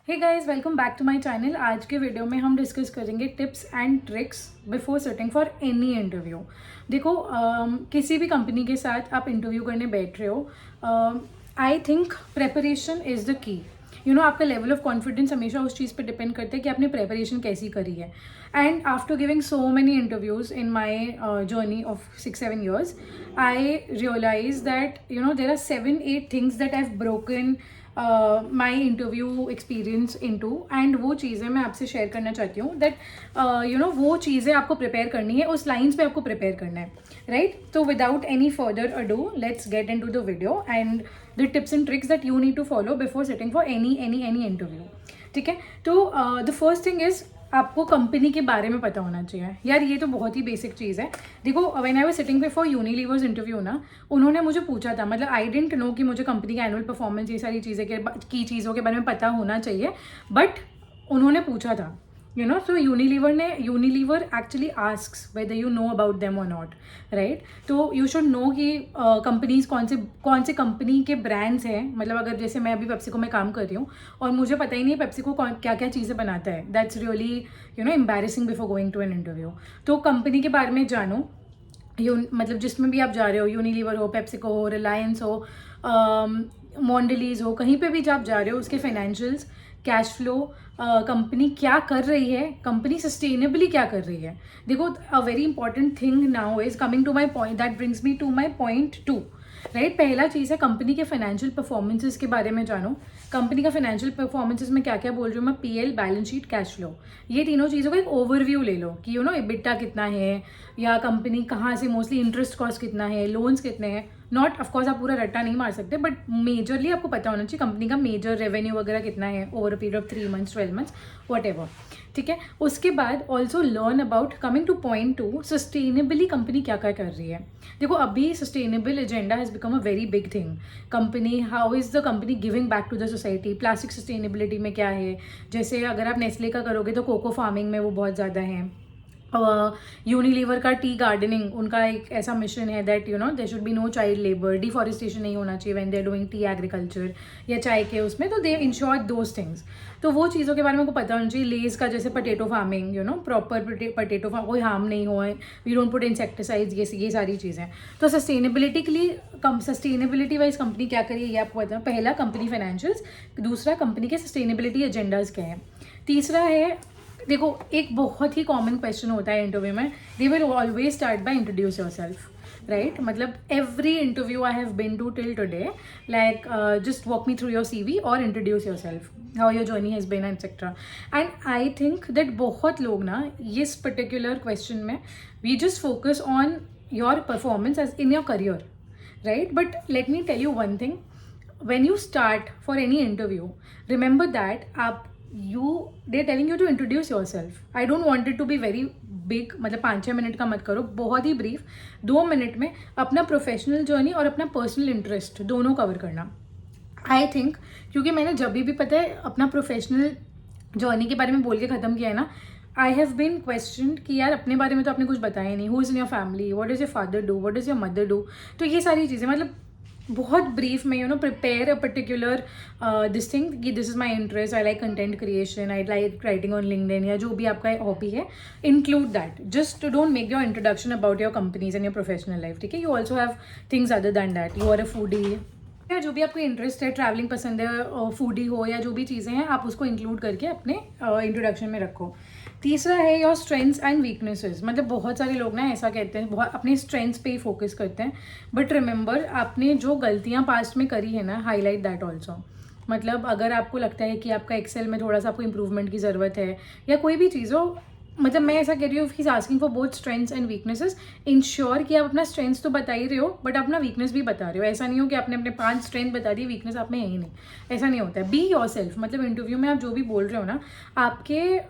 Hey guys, welcome back to my channel. आज के video में हम डिस्कस करेंगे tips and tricks before sitting for any interview. देखो, किसी भी कंपनी के साथ आप इंटरव्यू करने बैठ रहे हो, I think preparation is the key. आपका लेवल ऑफ कॉन्फिडेंस हमेशा उस चीज़ पे डिपेंड करता है कि आपने प्रेपरेशन कैसी करी है। And after giving so many interviews in my journey of 6-7 years, I realise that there are 7-8 things that have broken my interview experience into. And वो चीज़ें मैं आपसे शेयर करना चाहती हूँ दैट वो चीज़ें आपको प्रिपेयर करनी है, उस लाइन्स पे आपको प्रिपेयर करना है, राइट? तो without any further ado, let's get into the video and the tips and tricks that you need to follow before sitting for any interview. ठीक है, तो द फर्स्ट थिंग इज आपको company के बारे में पता होना चाहिए। यार, ये तो बहुत ही बेसिक चीज़ है। देखो, when I was sitting before Unilevers interview ना, उन्होंने मुझे पूछा था, मतलब आई डिडंट नो कि मुझे कंपनी का एनुअल परफॉर्मेंस, ये सारी चीज़ें की चीज़ों के बारे में पता होना चाहिए, बट उन्होंने पूछा था। So Unilever actually asks whether you know about them or not, right? तो you should know कि कंपनीज कौन से कंपनी के ब्रांड्स हैं। मतलब अगर जैसे मैं अभी पेप्सिको में काम कर रही हूँ और मुझे पता ही नहीं है पेप्सिको क्या क्या चीज़ें बनाता है, that's really embarrassing before going to an interview. तो कंपनी के बारे में जानो, मतलब जिसमें भी आप जा रहे हो, यूनिलीवर हो, पेप्सिको हो, रिलायंस हो, मॉन्डलीज हो, कहीं पे भी जब आप जा रहे हो, उसके फाइनेंशियल्स, कैश फ्लो, कंपनी क्या कर रही है, कंपनी सस्टेनेबली क्या कर रही है। देखो, a very important thing now is coming to my point, that brings me to my point 2, right? पहला चीज़ है कंपनी के फाइनेंशियल परफॉर्मेंसेस के बारे में जानो। कंपनी का फाइनेंशियल परफॉर्मेंसेस में क्या क्या बोल रही हूँ मैं? PL, balance sheet, cash flow, ये तीनों चीज़ों का एक ओवरव्यू ले लो कि EBITDA कितना है, या कंपनी कहाँ से मोस्टली इंटरेस्ट कॉस्ट कितना है, लोन्स कितने हैं। नॉट ऑफकोर्स आप पूरा रट्टा नहीं मार सकते, बट मेजरली आपको पता होना चाहिए कंपनी का मेजर रेवेन्यू वगैरह कितना है over a period of 3 months, 12 months, whatever. ठीक है, उसके बाद also learn about, coming to point 2, sustainably company क्या क्या कर रही है। देखो, अभी sustainable agenda has become a very big thing. Company, how is the company giving back to the society? Plastic sustainability में क्या है? जैसे अगर आप नेस्ले का करोगे तो कोको फार्मिंग में वो बहुत ज़्यादा है। यूनिलीवर का टी गार्डनिंग, उनका एक ऐसा मिशन है that there should be no child labour, deforestation नहीं होना चाहिए when they are doing tea agriculture या चाय के उसमें, तो दे इंश्योर दोज थिंग्स। तो वो चीज़ों के बारे में आपको पता होना चाहिए। लेज का जैसे potato farming, proper potato farm, कोई हार्म नहीं हो, वी डोंट पुट इंसेक्टिसाइड्स, ये सारी चीज़ें। तो सस्टेनेबिलिटी के लिए सस्टेनेबिलिटी वाइज कंपनी क्या करिए ये आपको पता है। पहला, कंपनी फाइनेंशियल्स। दूसरा, कंपनी के सस्टेनेबिलिटी एजेंडाज क्या है। तीसरा है, देखो, एक बहुत ही कॉमन क्वेश्चन होता है इंटरव्यू में, they will always start by introduce yourself, right? मतलब every interview I have been to till today, like just walk me through your CV और introduce yourself, how your journey has been etcetera. And I think that बहुत लोग ना इस particular question में, we just focus on your performance as in your career, right? But let me tell you one thing, when you start for any interview, remember that they're telling you to introduce yourself. I don't want it to be very big, मतलब 5-6 minute का मत करो, बहुत ही brief, 2 minute में अपना professional journey और अपना personal interest दोनों कवर करना। आई थिंक, क्योंकि मैंने जब भी पता है अपना प्रोफेशनल जर्नी के बारे में बोल के ख़त्म किया है ना, आई हैव बीन क्वेश्चन कि यार अपने बारे में तो आपने कुछ बताया नहीं, who is in your family, what does your father do, what does your mother do. तो ये सारी चीज़ें, मतलब बहुत ब्रीफ में prepare a particular this thing कि this is my interest, I like content creation, I like writing on LinkedIn, या जो भी आपका हॉबी है, include that. Just don't make your introduction about your companies and your professional life, ठीक है? You also have things other than that, you are a foodie, या जो भी आपको इंटरेस्ट है, ट्रैवलिंग पसंद है, फूडी हो, या जो भी चीज़ें हैं, आप उसको इंक्लूड करके अपने इंट्रोडक्शन में रखो। तीसरा है योर स्ट्रेंथ्स एंड वीकनेसेस। मतलब बहुत सारे लोग ना ऐसा कहते हैं, बहुत अपने स्ट्रेंथ्स पे ही फोकस करते हैं, बट रिमेंबर, आपने जो गलतियाँ पास्ट में करी है ना, हाईलाइट दैट ऑल्सो। मतलब अगर आपको लगता है कि आपका एक्सेल में थोड़ा सा आपको इंप्रूवमेंट की ज़रूरत है, या कोई भी चीज़ हो, मतलब मैं ऐसा कह रही हूँ, he asking for both strengths and weaknesses, ensure कि आप अपना स्ट्रेंथ्स तो बता ही रहे हो, बट अपना वीकनेस भी बता रहे हो। ऐसा नहीं हो कि आपने अपने 5 स्ट्रेंथ बता दी, वीकनेस आप में है ही नहीं, ऐसा नहीं होता है। बी योर सेल्फ, मतलब इंटरव्यू में आप जो भी बोल रहे हो ना, आपके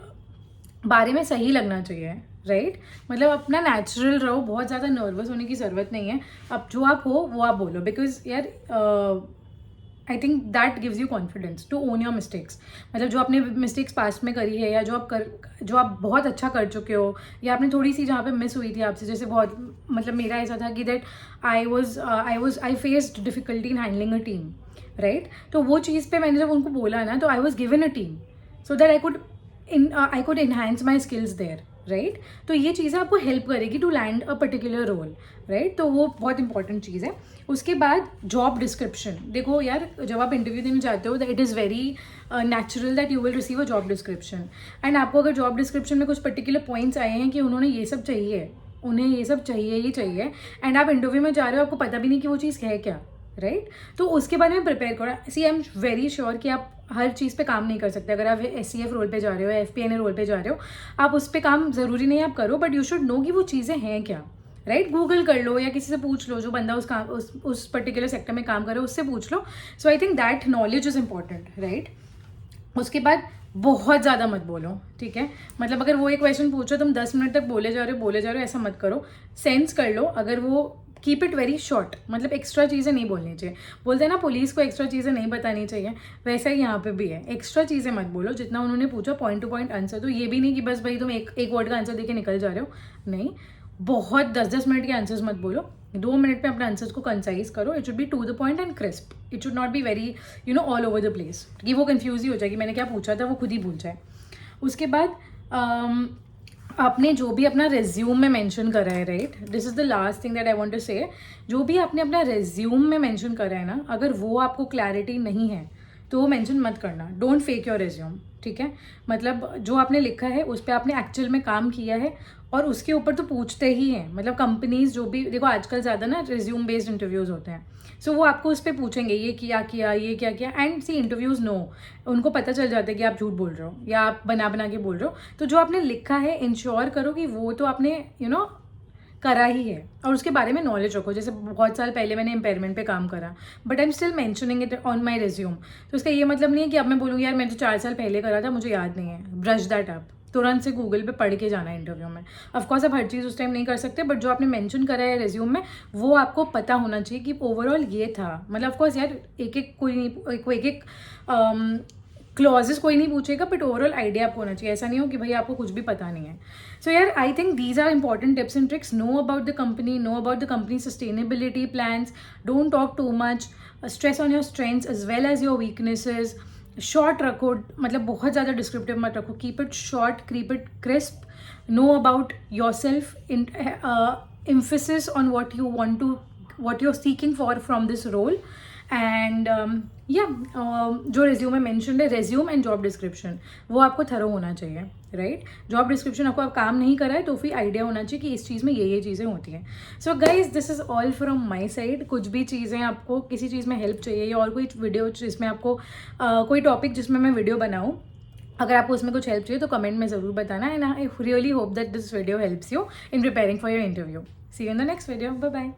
बारे में सही लगना चाहिए, राइट? मतलब अपना नेचुरल रहो, बहुत ज़्यादा नर्वस होने की ज़रूरत नहीं है। अब जो आप हो वो आप बोलो, बिकॉज यार I think that gives you confidence to own your mistakes. मतलब जो आपने मिस्टेक्स पास्ट में करी है, या जो आप बहुत अच्छा कर चुके हो, या आपने थोड़ी सी जहाँ पे मिस हुई थी आपसे, जैसे बहुत, मतलब मेरा ऐसा था कि that I faced difficulty in handling a team, right. तो वो चीज़ पे मैंने जब उनको बोला ना, तो I was given a team so that I could enhance my skills there, right. तो ये चीज़ें आपको हेल्प करेगी to land a particular role, right. तो वो बहुत इंपॉर्टेंट चीज़ है. उसके बाद जॉब डिस्क्रिप्शन. देखो यार, जब आप इंटरव्यू देने जाते हो, it is very natural that you will receive a job description. And आपको अगर जॉब डिस्क्रिप्शन में कुछ पर्टिकुलर पॉइंट्स आए हैं कि उन्होंने ये सब चाहिए, उन्हें ये सब चाहिए ही चाहिए, एंड आप इंटरव्यू में जा रहे हो, आपको पता भी नहीं कि वो चीज़ है क्या, राइट. तो उसके बारे में प्रिपेयर करो. सी आई एम वेरी श्योर कि आप हर चीज़ पे काम नहीं कर सकते. अगर आप SCF रोल पे जा रहे हो, FP&A रोल पे जा रहे हो, आप उस पर काम ज़रूरी नहीं आप करो, बट यू शुड नो कि वो चीज़ें हैं क्या, राइट. गूगल कर लो या किसी से पूछ लो, जो बंदा उस पर्टिकुलर सेक्टर में काम करे उससे पूछ लो. So I think that knowledge is important, right. उसके बाद बहुत ज़्यादा मत बोलो, ठीक है. मतलब अगर वो एक क्वेश्चन पूछो, तुम 10 मिनट तक बोले जा रहे हो, ऐसा मत करो. सेंस कर लो. अगर वो कीप इट वेरी शॉर्ट, मतलब एक्स्ट्रा चीज़ें नहीं बोलनी चाहिए. बोलते हैं ना पुलिस को एक्स्ट्रा चीज़ें नहीं बतानी चाहिए, वैसा ही यहाँ पे भी है. एक्स्ट्रा चीज़ें मत बोलो. जितना उन्होंने पूछा पॉइंट टू पॉइंट आंसर. तो ये भी नहीं कि बस भाई तुम एक वर्ड का आंसर देके निकल जा रहे हो. नहीं, बहुत 10-10 मिनट के आंसर्स मत बोलो. 2 मिनट में अपने आंसर्स को कंसाइज करो. It should be to the point and crisp. It should not be very all over the place, कि वो कन्फ्यूज ही हो जाएगी, मैंने क्या पूछा था वो खुद ही भूल जाए. उसके बाद आपने जो भी अपना रेज्यूम में मेंशन करा है, right, this is the last thing that I want to say. जो भी आपने अपना रेज्यूम में मेंशन करा है ना, अगर वो आपको क्लैरिटी नहीं है तो वो मेंशन मत करना. डोंट फेक योर रेज्यूम, ठीक है. मतलब जो आपने लिखा है उस पर आपने एक्चुअल में काम किया है, और उसके ऊपर तो पूछते ही हैं. मतलब कंपनीज जो भी, देखो आजकल ज़्यादा ना रिज्यूम बेस्ड इंटरव्यूज़ होते हैं. सो वो आपको उस पर पूछेंगे ये क्या किया, ये क्या किया. एंड सी इंटरव्यूज़ नो, उनको पता चल जाता है कि आप झूठ बोल रहे हो या आप बना के बोल रहे हो. तो जो आपने लिखा है इंश्योर करो कि वो तो आपने करा ही है, और उसके बारे में नॉलेज रखो. जैसे बहुत साल पहले मैंने इम्पेयरमेंट पे काम करा, but I am still mentioning it on my resume. तो उसका ये मतलब नहीं है कि अब मैं बोलूँ यार मैं तो 4 साल पहले करा था, मुझे याद नहीं है. Brush that up. तुरंत से गूगल पे पढ़ के जाना है इंटरव्यू में. ऑफकोर्स आप हर चीज़ उस टाइम नहीं कर सकते, बट जो आपने मेंशन करा है रिज्यूम में वो आपको पता होना चाहिए कि ओवरऑल ये था. मतलब ऑफकोर्स यार एक क्लॉजेस कोई नहीं पूछेगा, बट ओवरऑल आइडिया आपको होना चाहिए. ऐसा नहीं हो कि भाई आपको कुछ भी पता नहीं है. सो यार I think these are important tips and tricks. Know about the company, know about the company sustainability plans. Don't talk too much. Stress on your strengths as well as your weaknesses. Short रखो, मतलब बहुत ज़्यादा descriptive मत रखो. Keep it short, keep it crisp. Know about yourself. emphasis on what you're seeking for from this role. And जो resume में mention है, resume and job description, वो आपको थरो होना चाहिए, राइट. जॉब डिस्क्रिप्शन आपको काम नहीं करा है तो फिर आइडिया होना चाहिए कि इस चीज़ में ये चीज़ें होती हैं. So guys, this is all from my side. कुछ भी चीज़ें आपको किसी चीज़ में हेल्प चाहिए या और कोई वीडियो जिसमें आपको कोई टॉपिक जिसमें मैं वीडियो बनाऊँ, अगर आपको उसमें कुछ हेल्प चाहिए तो कमेंट में ज़रूर बताना. And I really hope that this video helps you in preparing for your interview. See you in the next video. Bye bye.